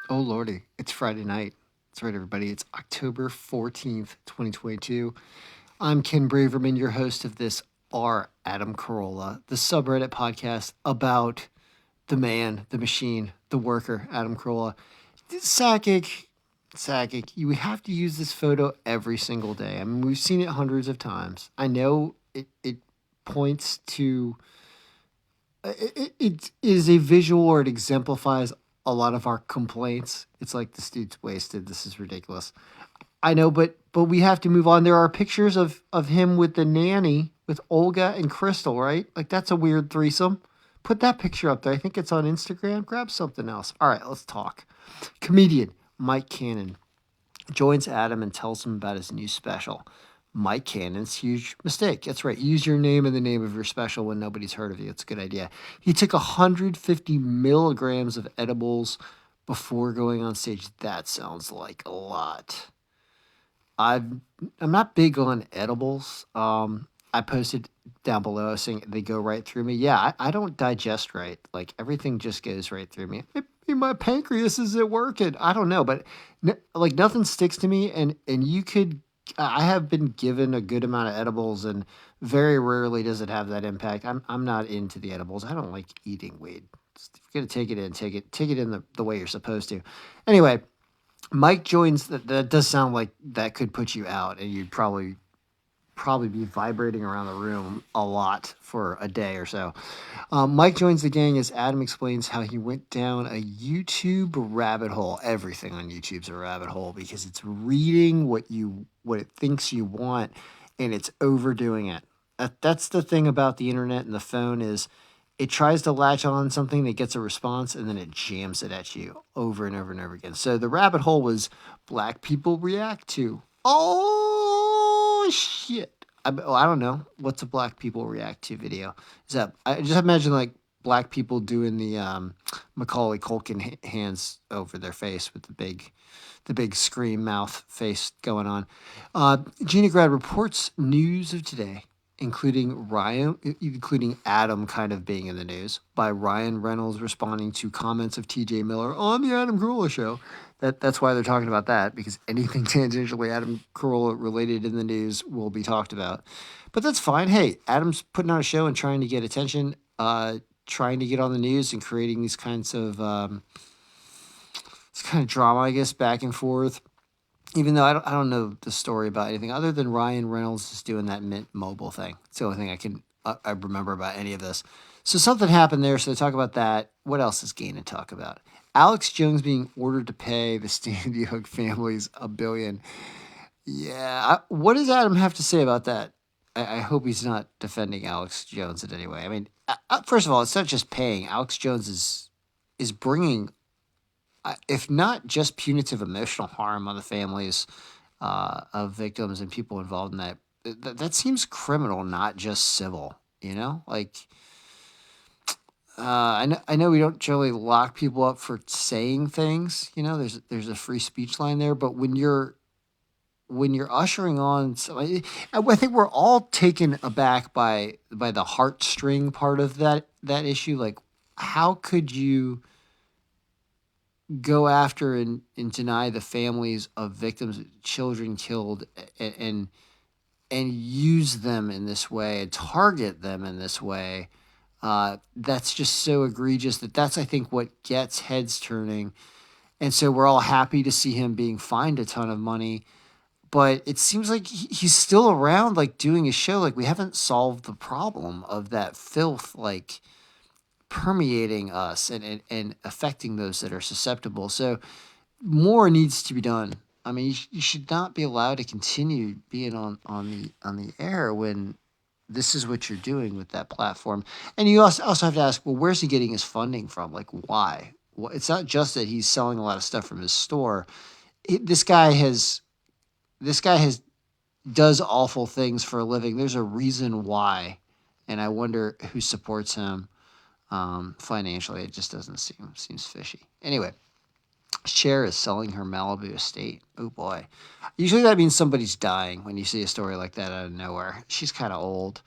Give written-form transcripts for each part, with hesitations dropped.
Oh, Lordy. It's Friday night. That's right, everybody. It's October 14th, 2022. I'm Ken Braverman, your host of this AdamCarolla, the subreddit podcast about the man, the machine, the worker, Adam Carolla. Sakic, you have to use this photo every single day. I mean, we've seen it hundreds of times. I know it points to it is a visual, or it exemplifies a lot of our complaints. It's like, this dude's wasted. This is ridiculous. I know, but we have to move on. There are pictures of him with the nanny, with Olga and Crystal, right? Like, that's a weird threesome. Put that picture up there. I think it's on Instagram. Grab something else. All right, let's talk. Comedian Mike Cannon joins Adam and tells him about his new special. Mike Cannon's huge mistake. That's right. Use your name in the name of your special when nobody's heard of you. It's a good idea. He took 150 milligrams of edibles before going on stage. That sounds like a lot. I'm not big on edibles. I posted down below saying they go right through me. Yeah, I don't digest right. Like, everything just goes right through me. Maybe my pancreas isn't working. I don't know, but like, nothing sticks to me. And you could. I have been given a good amount of edibles, and very rarely does it have that impact. I'm not into the edibles. I don't like eating weed. If you're gonna take it in, take it in the way you're supposed to. Anyway, Mike joins. That does sound like that could put you out, and you'd probably be vibrating around the room a lot for a day or so. Mike joins the gang as Adam explains how he went down a YouTube rabbit hole. Everything on YouTube's a rabbit hole because it's reading what it thinks you want, and it's overdoing it. That's the thing about the internet and the phone is it tries to latch on something that gets a response, and then it jams it at you over and over and over again. So the rabbit hole was black people react to. Oh shit! I don't know what's a black people react to video. Is that, I just imagine like black people doing the Macaulay Culkin hands over their face with the big scream mouth face going on. Gina Grad reports news of today, including Adam kind of being in the news, by Ryan Reynolds responding to comments of T.J. Miller on the Adam Carolla show. That's why they're talking about that, because anything tangentially Adam Carolla related in the news will be talked about. But that's fine. Hey, Adam's putting on a show and trying to get attention, trying to get on the news, and creating these kinds of this kind of drama, I guess, back and forth. Even though I don't know the story about anything other than Ryan Reynolds is doing that Mint Mobile thing. It's the only thing I remember about any of this. So something happened there. So they talk about that. What else is Gain to talk about? Alex Jones being ordered to pay the Sandy Hook families $1 billion. Yeah, what does Adam have to say about that? I hope he's not defending Alex Jones in any way. I mean, first of all, it's not just paying. Alex Jones is bringing, if not just punitive emotional harm on the families of victims and people involved in that. That seems criminal, not just civil. You know, like, I know we don't generally lock people up for saying things. You know, there's a free speech line there, but when you're ushering on, I think we're all taken aback by the heartstring part of that issue. Like, how could you go after and deny the families of victims, children killed, and use them in this way and target them in this way? That's just so egregious that's, I think, what gets heads turning. And so we're all happy to see him being fined a ton of money, but it seems like he's still around, like, doing a show. Like, we haven't solved the problem of that filth, like, permeating us and affecting those that are susceptible. So more needs to be done. I mean, you should not be allowed to continue being on the air when this is what you're doing with that platform. And you also have to ask, well, where's he getting his funding from? Like, why? Well, it's not just that he's selling a lot of stuff from his store. This guy does awful things for a living. There's a reason why, and I wonder who supports him financially. It just doesn't seems fishy. Anyway, Cher is selling her Malibu estate. Oh boy. Usually that means somebody's dying when you see a story like that out of nowhere. She's kind of old.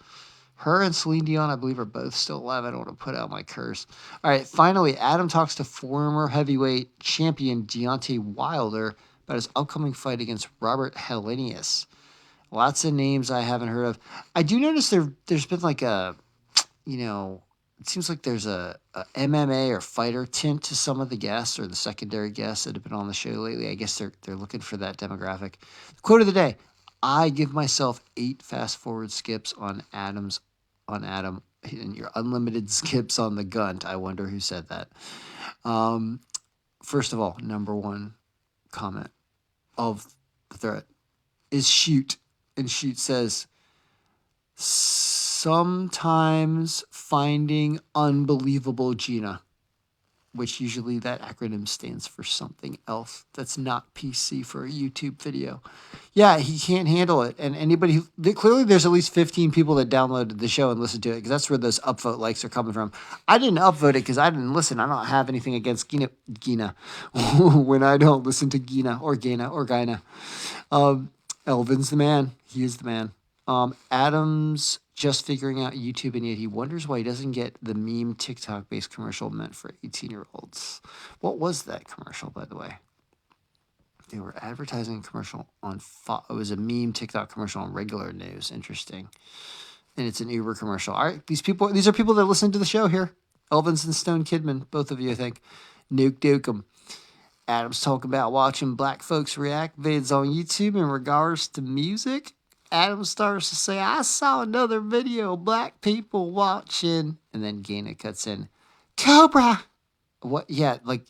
Her and Celine Dion, I believe, are both still alive. I don't want to put out my curse. All right, finally, Adam talks to former heavyweight champion Deontay Wilder about his upcoming fight against Robert Helenius. Lots of names I haven't heard of. I do notice there's been like a, it seems like there's a MMA or fighter tint to some of the guests or the secondary guests that have been on the show lately. I guess they're looking for that demographic. Quote of the day: I give myself 8 fast forward skips on Adam, and your unlimited skips on the Gunt. I wonder who said that. First of all, number one comment of the thread is Shoot. And Shoot says, sometimes finding unbelievable Gina, which usually that acronym stands for something else that's not PC for a YouTube video. Yeah, he can't handle it. And anybody clearly there's at least 15 people that downloaded the show and listened to it, because that's where those upvote likes are coming from. I didn't upvote it because I didn't listen. I don't have anything against Gina when I don't listen to Gina. Elvin's the man. He is the man. Adam's just figuring out YouTube, and yet he wonders why he doesn't get the meme TikTok-based commercial meant for 18-year-olds. What was that commercial, by the way? They were advertising a commercial on it was a meme TikTok commercial on regular news. Interesting. And it's an Uber commercial. All right, these are people that listen to the show here. Elvins and Stone Kidman, both of you, I think. Nuke 'em. Adam's talking about watching black folks react vids on YouTube in regards to music. Adam starts to say, I saw another video of black people watching. And then Gaina cuts in, Cobra. What? Yeah, like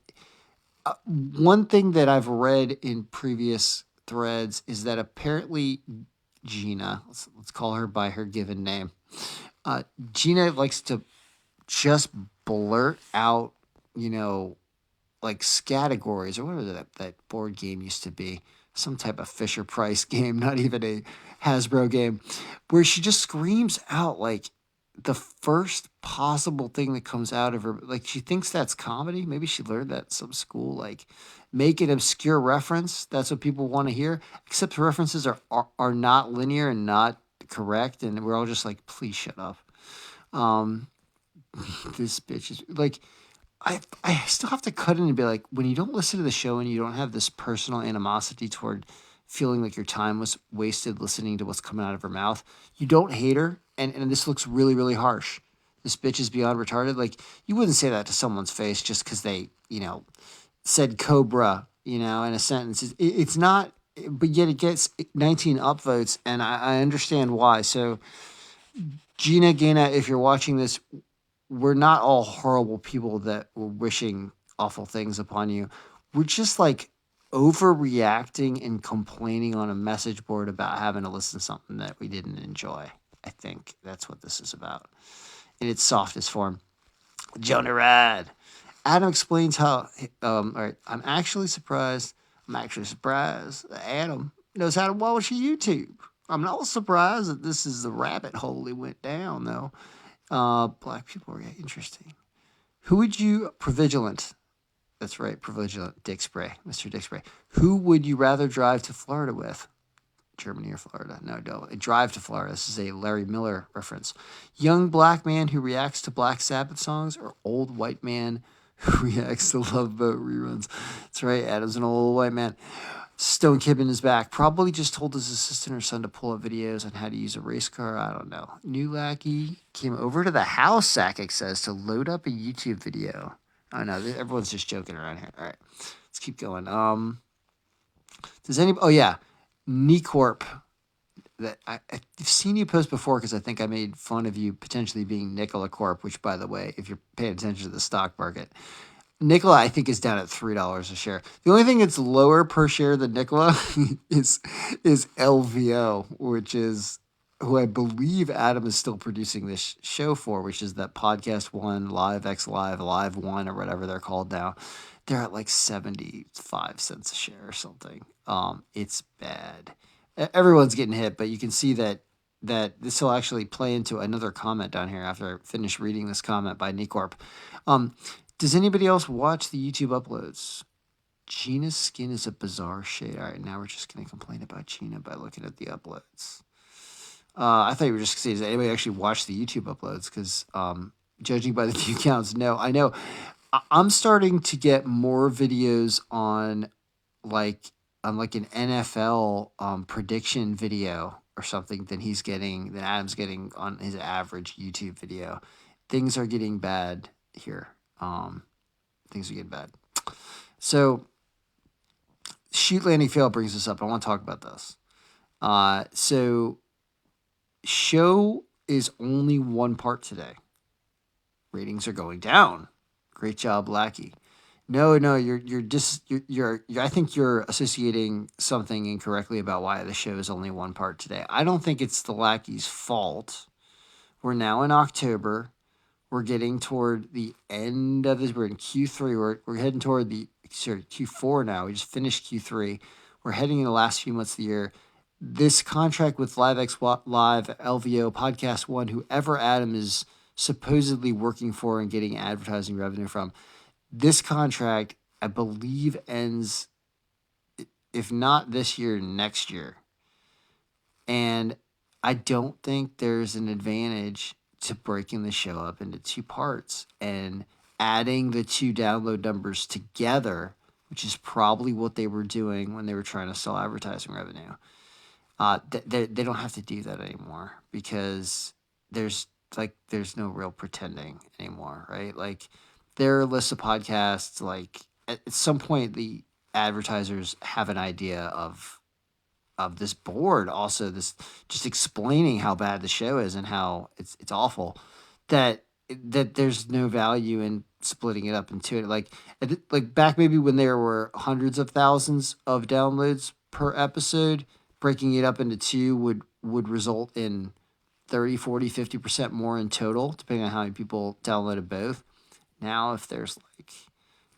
one thing that I've read in previous threads is that apparently Gina, let's call her by her given name, Gina likes to just blurt out, like categories, or whatever that board game used to be, some type of Fisher Price game, not even a Hasbro game, where she just screams out like the first possible thing that comes out of her. Like she thinks that's comedy. Maybe she learned that at some school. Like make an obscure reference. That's what people want to hear. Except the references are not linear and not correct, and we're all just like, please shut up. This bitch is like. I still have to cut in and be like, when you don't listen to the show and you don't have this personal animosity toward feeling like your time was wasted listening to what's coming out of her mouth, you don't hate her. And this looks really, really harsh. This bitch is beyond retarded. Like, you wouldn't say that to someone's face just because they, said Cobra, in a sentence. It's not, but yet it gets 19 upvotes, and I understand why. So, Gina, if you're watching this, we're not all horrible people that were wishing awful things upon you. We're just like overreacting and complaining on a message board about having to listen to something that we didn't enjoy. I think that's what this is about in its softest form. Jonah Rad. Adam explains how, all right, I'm actually surprised that Adam knows how to watch YouTube. I'm not surprised that this is the rabbit hole he went down, though. Black people are interesting. Who would you, Provigilant? That's right, Provigilant, Dick Spray, Mr. Dick Spray. Who would you rather drive to Florida with? Germany or Florida? No, a drive to Florida. This is a Larry Miller reference. Young black man who reacts to Black Sabbath songs, or old white man who reacts to Love Boat reruns? That's right, Adam's an old white man. Stone Kidman is back. Probably just told his assistant or son to pull up videos on how to use a race car. I don't know. New lackey came over to the house, Sakic says, to load up a YouTube video. Oh, no. Everyone's just joking around here. All right. Let's keep going. Does anybody... Oh, yeah. Nicorp. I've seen you post before because I think I made fun of you potentially being Nicola Corp, which, by the way, if you're paying attention to the stock market... Nicola, I think, is down at $3 a share. The only thing that's lower per share than Nicola is LVO, which is who I believe Adam is still producing this show for, which is that Podcast One, Live X Live, Live One, or whatever they're called now. They're at like 75 cents a share or something. It's bad. Everyone's getting hit, but you can see that this will actually play into another comment down here after I finish reading this comment by Nicorp. Does anybody else watch the YouTube uploads? Gina's skin is a bizarre shade. All right, now we're just going to complain about Gina by looking at the uploads. I thought you were just saying, does anybody actually watch the YouTube uploads? Because judging by the view counts, no. I know. I'm starting to get more videos like on like an NFL prediction video or something than Adam's getting on his average YouTube video. Things are getting bad here. Things are getting bad. So, shoot, landing, fail brings us up. I want to talk about this. So show is only one part today. Ratings are going down. Great job, Lackey. No, you're I think you're associating something incorrectly about why the show is only one part today. I don't think it's the Lackey's fault. We're now in October. We're getting toward the end of this. We're in Q3. We're heading toward Q4 now. We just finished Q3. We're heading in the last few months of the year. This contract with LiveX Live, LVO, Podcast One, whoever Adam is supposedly working for and getting advertising revenue from, this contract, I believe, ends, if not this year, next year. And I don't think there's an advantage to breaking the show up into two parts and adding the two download numbers together, which is probably what they were doing when they were trying to sell advertising revenue. They don't have to do that anymore because there's no real pretending anymore, right? Like, there are lists of podcasts. Like, at some point, the advertisers have an idea of this board, also this just explaining how bad the show is and how it's awful, that there's no value in splitting it up into it. Like back maybe when there were hundreds of thousands of downloads per episode, breaking it up into two would result in 30, 40, 50% more in total, depending on how many people downloaded both. Now if there's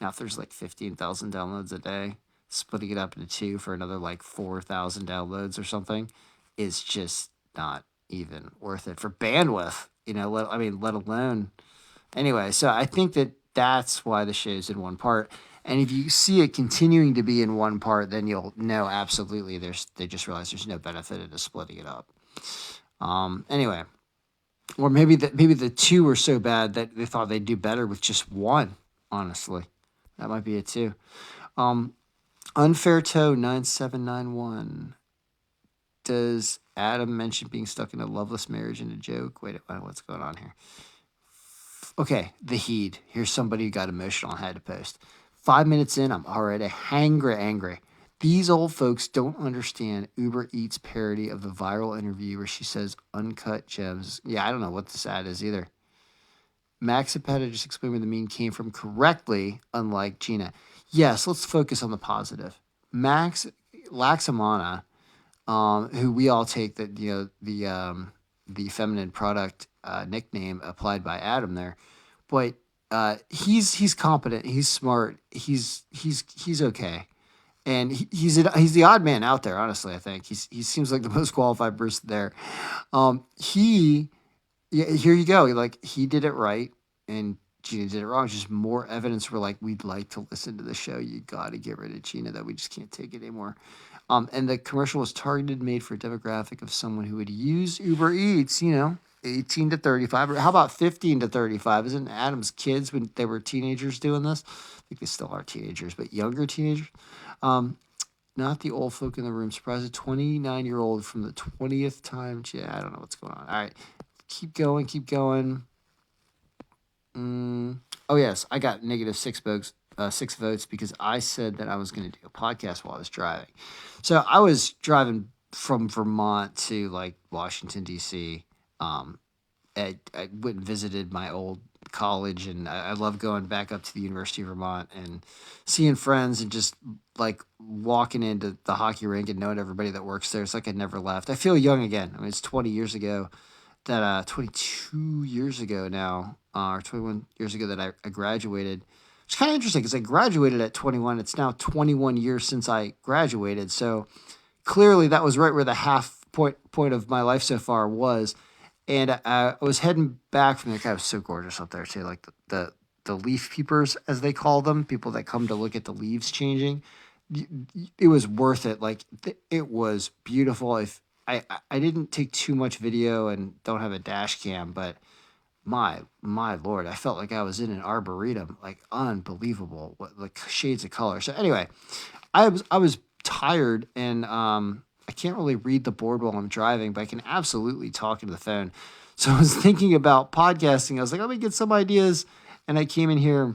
like 15,000 downloads a day, splitting it up into two for another like 4,000 downloads or something is just not even worth it for bandwidth, let alone. Anyway, so I think that's why the show's in one part. And if you see it continuing to be in one part, then you'll know absolutely they just realize there's no benefit in splitting it up. Anyway, or maybe the two were so bad that they thought they'd do better with just one. Honestly, that might be it too. Unfair Toe 9791. Does Adam mention being stuck in a loveless marriage and a joke? Wait, what's going on here? Okay, the heat. Here's somebody who got emotional and had to post. 5 minutes in, I'm already angry. These old folks don't understand Uber Eats parody of the viral interview where she says uncut gems. Yeah, I don't know what this ad is either. Max Apetta just explained where the meme came from correctly, unlike Gina. Yes, let's focus on the positive. Max Laxamana, who we all take the feminine product nickname applied by Adam there, but he's competent, he's smart, he's okay, and he's the odd man out there. Honestly, I think he seems like the most qualified person there. Here you go. Like, he did it right, and Gina did it wrong. It's just more evidence we're like, we'd like to listen to the show. You got to get rid of Gina, that we just can't take it anymore. And the commercial was targeted, made for a demographic of someone who would use Uber Eats, 18 to 35. Or how about 15 to 35? Isn't Adam's kids, when they were teenagers, doing this? I think they still are teenagers, but younger teenagers. Not the old folk in the room. Surprised a 29-year-old from the 20th time. Yeah, I don't know what's going on. All right. Keep going. Oh, yes. I got negative 6 votes because I said that I was going to do a podcast while I was driving. So I was driving from Vermont to like Washington, D.C. I went and visited my old college, and I love going back up to the University of Vermont and seeing friends and just like walking into the hockey rink and knowing everybody that works there. It's like I never left. I feel young again. I mean, it's 20 years ago that 22 years ago now, or 21 years ago that I graduated. It's kind of interesting because I graduated at 21. It's now 21 years since I graduated. So clearly that was right where the half point of my life so far was. And I was heading back from there. God, it was so gorgeous up there too. Like the leaf peepers, as they call them, people that come to look at the leaves changing. It was worth it. Like, it was beautiful. If I didn't take too much video and don't have a dash cam, but my lord, I felt like I was in an arboretum, like unbelievable, what like shades of color. So anyway, I was tired and I can't really read the board while I'm driving, but I can absolutely talk into the phone. So I was thinking about podcasting. I was like, let me get some ideas, and I came in here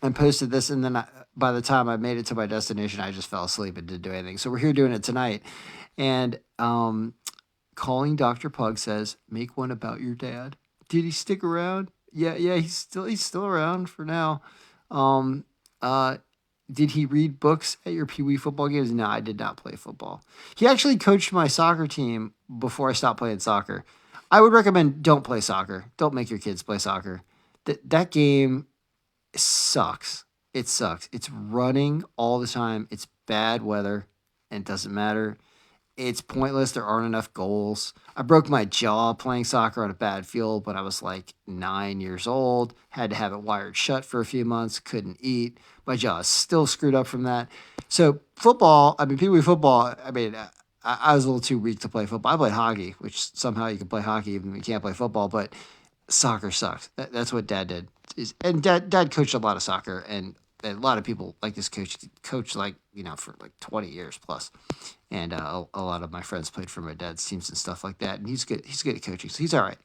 and posted this, and then by the time I made it to my destination, I just fell asleep and didn't do anything. So we're here doing it tonight, and calling Dr. Pug says, make one about your dad. Did he stick around? Yeah, he's still around for now. Um, uh, did he read books at your Pee Wee football games? No, I did not play football. He actually coached my soccer team before I stopped playing soccer. I would recommend don't play soccer. Don't make your kids play soccer. That game sucks. It sucks. It's running all the time. It's bad weather, and it doesn't matter. It's pointless. There aren't enough goals. I broke my jaw playing soccer on a bad field when I was like 9 years old. Had to have it wired shut for a few months. Couldn't eat. My jaw is still screwed up from that. So football, I mean, Pee Wee football, I mean, I was a little too weak to play football. I played hockey, which somehow you can play hockey even if you can't play football, but soccer sucks. That's what Dad did. And Dad coached a lot of soccer, and a lot of people like this coach like, for like 20 years plus. And a lot of my friends played for my dad's teams and stuff like that. And he's good. He's good at coaching, so he's all right.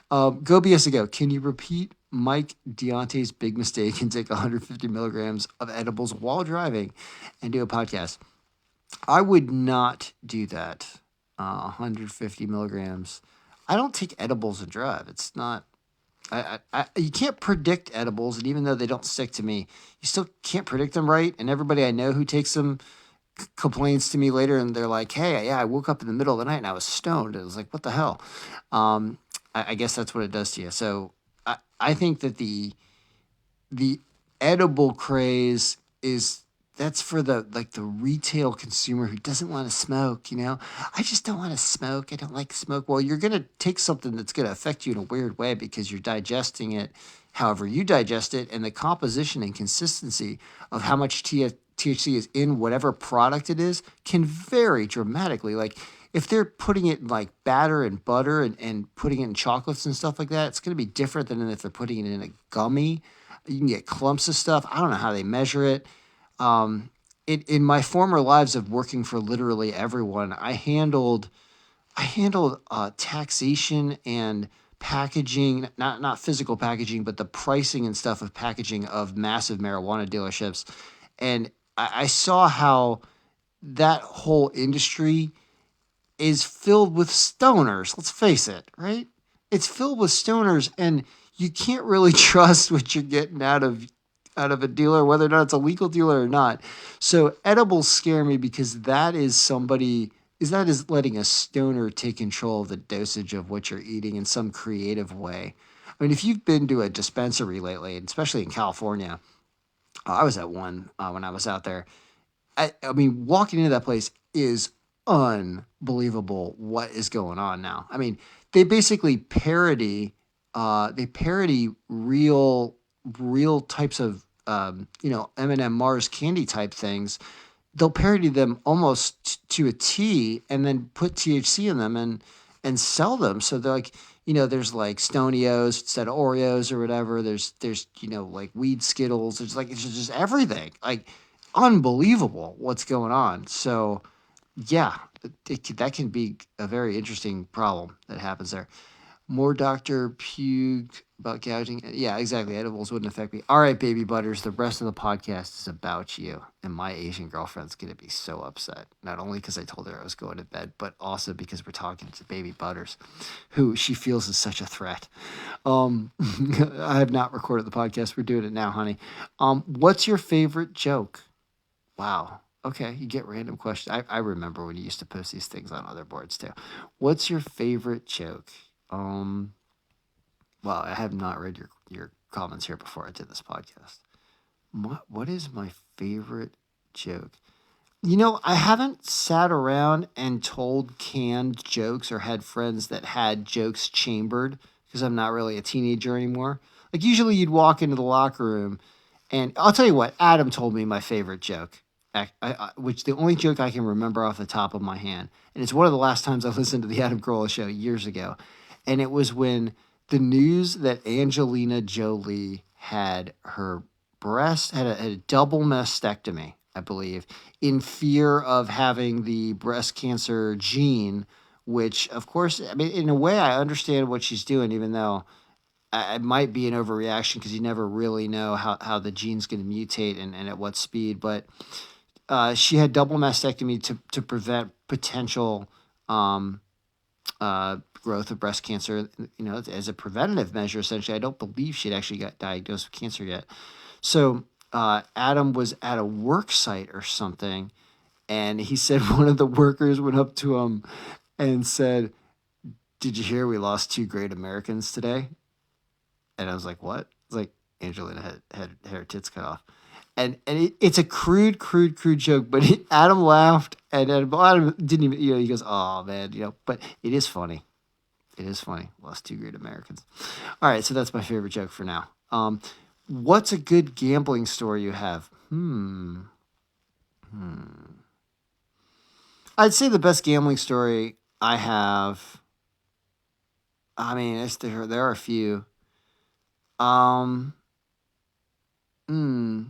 Go BS go. Can you repeat Mike Deontay's big mistake and take 150 milligrams of edibles while driving and do a podcast? I would not do that. 150 milligrams. I don't take edibles and drive. It's not. You can't predict edibles, and even though they don't stick to me, you still can't predict them right. And everybody I know who takes them complains to me later, and they're like, "Hey, yeah, I woke up in the middle of the night and I was stoned." It was like, "What the hell?" I guess that's what it does to you. So I think that the edible craze is that's for the retail consumer who doesn't want to smoke. I just don't want to smoke. I don't like smoke. Well, you're gonna take something that's gonna affect you in a weird way because you're digesting it however you digest it, and the composition and consistency of how much THC is in whatever product it is can vary dramatically. Like if they're putting it in like batter and butter and putting it in chocolates and stuff like that, it's going to be different than if they're putting it in a gummy. You can get clumps of stuff. I don't know how they measure it. In my former lives of working for literally everyone, I handled taxation and packaging, not physical packaging, but the pricing and stuff of packaging of massive marijuana dealerships. And I saw how that whole industry is filled with stoners. Let's face it, right? It's filled with stoners, and you can't really trust what you're getting out of a dealer, whether or not it's a legal dealer or not. So edibles scare me because that is letting a stoner take control of the dosage of what you're eating in some creative way. I mean, if you've been to a dispensary lately, and especially in California, I was at one when I was out there. I mean, walking into that place is unbelievable what is going on now. I mean, they basically parody real types of M&M Mars candy type things. They'll parody them almost to a T and then put THC in them and sell them. So they're like, there's like Stonios instead of Oreos or whatever. There's like weed Skittles. There's like it's just everything. Like unbelievable what's going on. So yeah, that can be a very interesting problem that happens there. More Dr. Pugh about gouging. Yeah, exactly. Edibles wouldn't affect me. All right, baby butters. The rest of the podcast is about you. And my Asian girlfriend's going to be so upset. Not only because I told her I was going to bed, but also because we're talking to baby butters, who she feels is such a threat. I have not recorded the podcast. We're doing it now, honey. What's your favorite joke? Wow. Okay, you get random questions. I remember when you used to post these things on other boards too. What's your favorite joke? Well, I have not read your comments here before I did this podcast. What is my favorite joke? I haven't sat around and told canned jokes or had friends that had jokes chambered because I'm not really a teenager anymore. Like usually you'd walk into the locker room and I'll tell you what, Adam told me my favorite joke. which the only joke I can remember off the top of my hand, and it's one of the last times I listened to the Adam Carolla show years ago, and it was when the news that Angelina Jolie had her breast had a double mastectomy, I believe, in fear of having the breast cancer gene, which of course, I mean, in a way, I understand what she's doing, even though it might be an overreaction because you never really know how the gene's going to mutate and at what speed. But she had double mastectomy to prevent potential um, growth of breast cancer, as a preventative measure, essentially. I don't believe she'd actually got diagnosed with cancer yet. So Adam was at a work site or something, and he said one of the workers went up to him and said, "Did you hear we lost two great Americans today?" And I was like, "What?" It's like Angelina had her tits cut off. And it's a crude joke, but Adam laughed, and Adam didn't even, he goes, "Oh man," but it is funny. It is funny. Lost two great Americans. All right, so that's my favorite joke for now. What's a good gambling story you have? I'd say the best gambling story I have. I mean, there are a few. Um, hmm.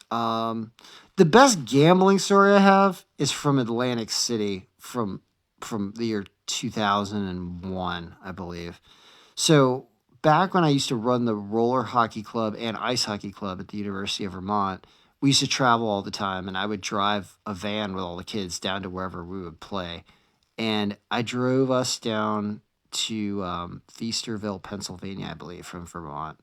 The best gambling story I have is from Atlantic City from the year 2001, I believe. So back when I used to run the roller hockey club and ice hockey club at the University of Vermont, we used to travel all the time, and I would drive a van with all the kids down to wherever we would play. And I drove us down to Feasterville, Pennsylvania, I believe, from Vermont.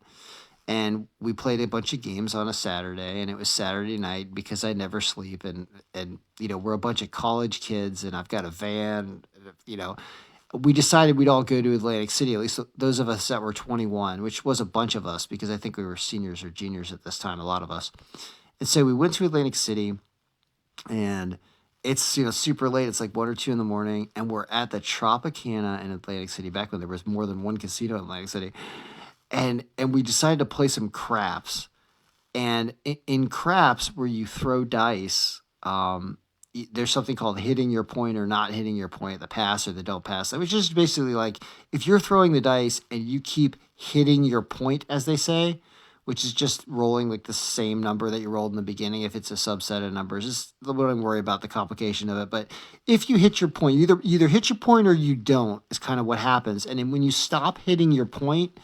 And we played a bunch of games on a Saturday, and it was Saturday night because I never sleep, and we're a bunch of college kids, and I've got a van. you know we decided we'd all go to Atlantic City, at least those of us that were 21, which was a bunch of us because I think we were seniors or juniors at this time, a lot of us. And so we went to Atlantic City, and it's super late. It's like 1 or 2 in the morning, and we're at the Tropicana in Atlantic City, back when there was more than one casino in Atlantic City. And we decided to play some craps. And in craps, where you throw dice, there's something called hitting your point or not hitting your point, the pass or the don't pass. Which is basically like, if you're throwing the dice and you keep hitting your point, as they say, which is just rolling like the same number that you rolled in the beginning. If it's a subset of numbers, just wouldn't worry about the complication of it. But if you hit your point, you either hit your point or you don't, is kind of what happens. And then when you stop hitting your point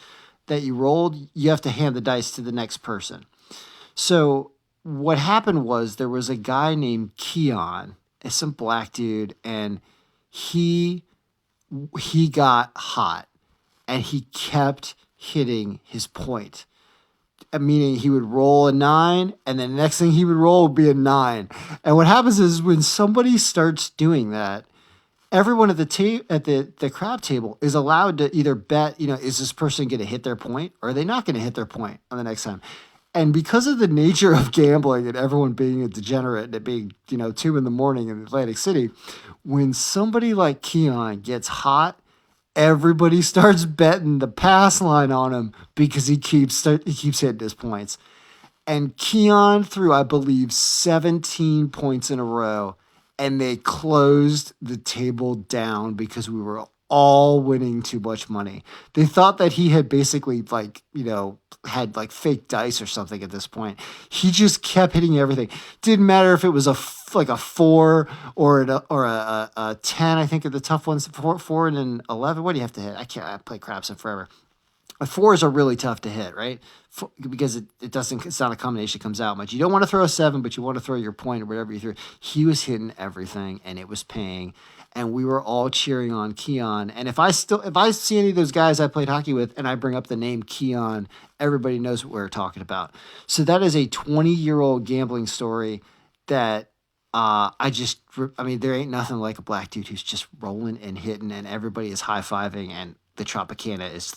that you rolled, you have to hand the dice to the next person. So what happened was, there was a guy named Keon, some black dude, and he got hot, and he kept hitting his point. Meaning he would roll a 9, and then the next thing he would roll would be a 9. And what happens is, when somebody starts doing that, everyone at the crab table is allowed to either bet, is this person going to hit their point, or are they not going to hit their point on the next time? And because of the nature of gambling and everyone being a degenerate and it being, 2 in the morning in Atlantic City, when somebody like Keon gets hot, everybody starts betting the pass line on him because he keeps hitting his points. And Keon threw, I believe, 17 points in a row, and they closed the table down because we were all winning too much money. They thought that he had basically had like fake dice or something at this point. He just kept hitting everything. Didn't matter if it was a 4 or a 10. I think are the tough ones. 4 and an 11. What do you have to hit? I play craps in forever. 4s are really tough to hit, right? Because it's not a combination that comes out much. You don't want to throw a 7, but you want to throw your point or whatever you threw. He was hitting everything, and it was paying. And we were all cheering on Keon. And if I see any of those guys I played hockey with, and I bring up the name Keon, everybody knows what we're talking about. So that is a 20-year-old gambling story that there ain't nothing like a black dude who's just rolling and hitting, and everybody is high-fiving, and the Tropicana is,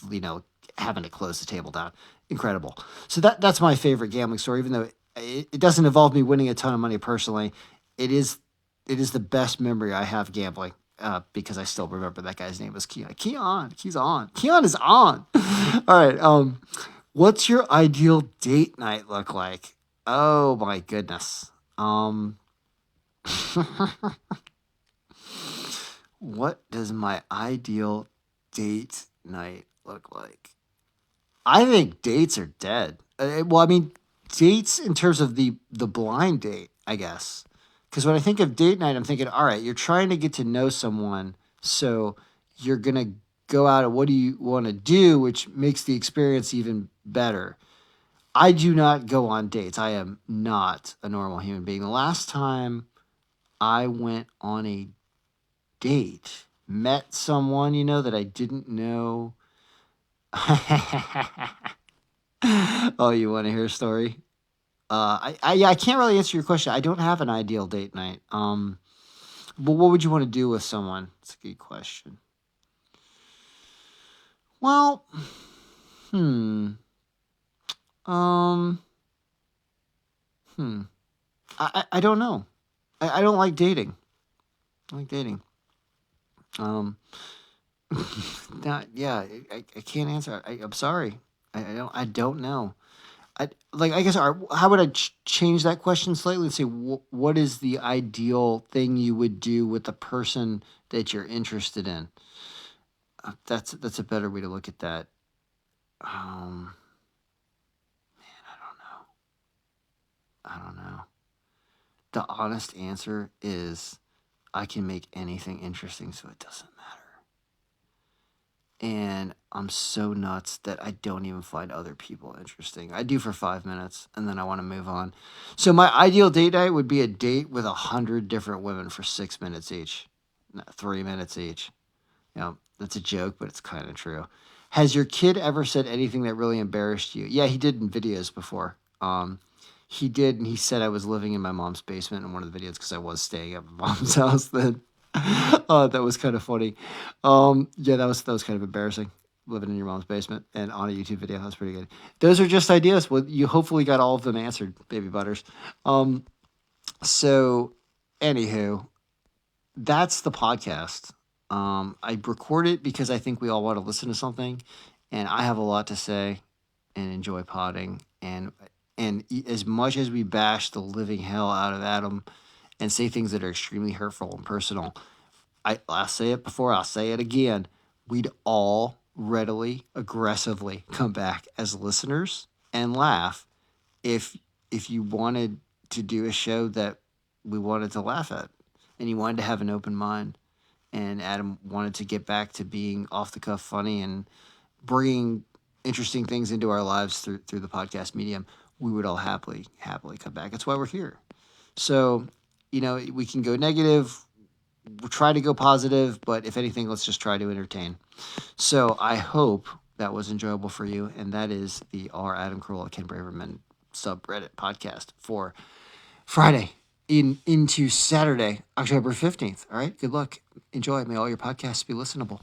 having to close the table down. Incredible. So that's my favorite gambling story, even though it doesn't involve me winning a ton of money personally. It is the best memory I have gambling, because I still remember that guy's name was Keon. Keon is on. All right. What's your ideal date night look like? Oh my goodness. Um, what does my ideal date night look like? I think dates are dead. Well, I mean, dates in terms of the blind date, I guess. Because when I think of date night, I'm thinking, all right, you're trying to get to know someone, so you're gonna go out and what do you want to do, which makes the experience even better. I do not go on dates. I am not a normal human being. The last time I went on a date, met someone, that I didn't know. Oh, you want to hear a story? Yeah, I can't really answer your question. I don't have an ideal date night. But what would you want to do with someone? It's a good question. Well, hmm, um, hmm. I don't know. I don't like dating. I like dating. Um, yeah, I can't answer. I'm sorry. I don't know. I guess how would I change that question slightly and say what is the ideal thing you would do with the person that you're interested in? That's a better way to look at that. Man, I don't know. The honest answer is I can make anything interesting, so it doesn't matter. And I'm so nuts that I don't even find other people interesting. I do for 5 minutes, and then I want to move on. So my ideal date night would be a date with 100 different women for 6 minutes each, 3 minutes each. That's a joke, but it's kind of true. Has your kid ever said anything that really embarrassed you? Yeah, he did in videos before. He did, and he said I was living in my mom's basement in one of the videos because I was staying at my mom's house then. That was kind of funny. Yeah, that was kind of embarrassing, living in your mom's basement and on a YouTube video. That's pretty good. Those are just ideas. Well, you hopefully got all of them answered, baby butters. So, anywho, that's the podcast. I record it because I think we all want to listen to something, and I have a lot to say and enjoy potting. And as much as we bash the living hell out of Adam and say things that are extremely hurtful and personal, I'll say it before, I'll say it again. We'd all readily, aggressively come back as listeners and laugh if you wanted to do a show that we wanted to laugh at and you wanted to have an open mind and Adam wanted to get back to being off the cuff funny and bringing interesting things into our lives through the podcast medium, we would all happily come back. That's why we're here. So, we can go negative. We'll try to go positive, but if anything, let's just try to entertain. So I hope that was enjoyable for you, and that is the AdamCarolla Ken Braverman subreddit podcast for Friday into Saturday, October 15th. All right, good luck. Enjoy. May all your podcasts be listenable.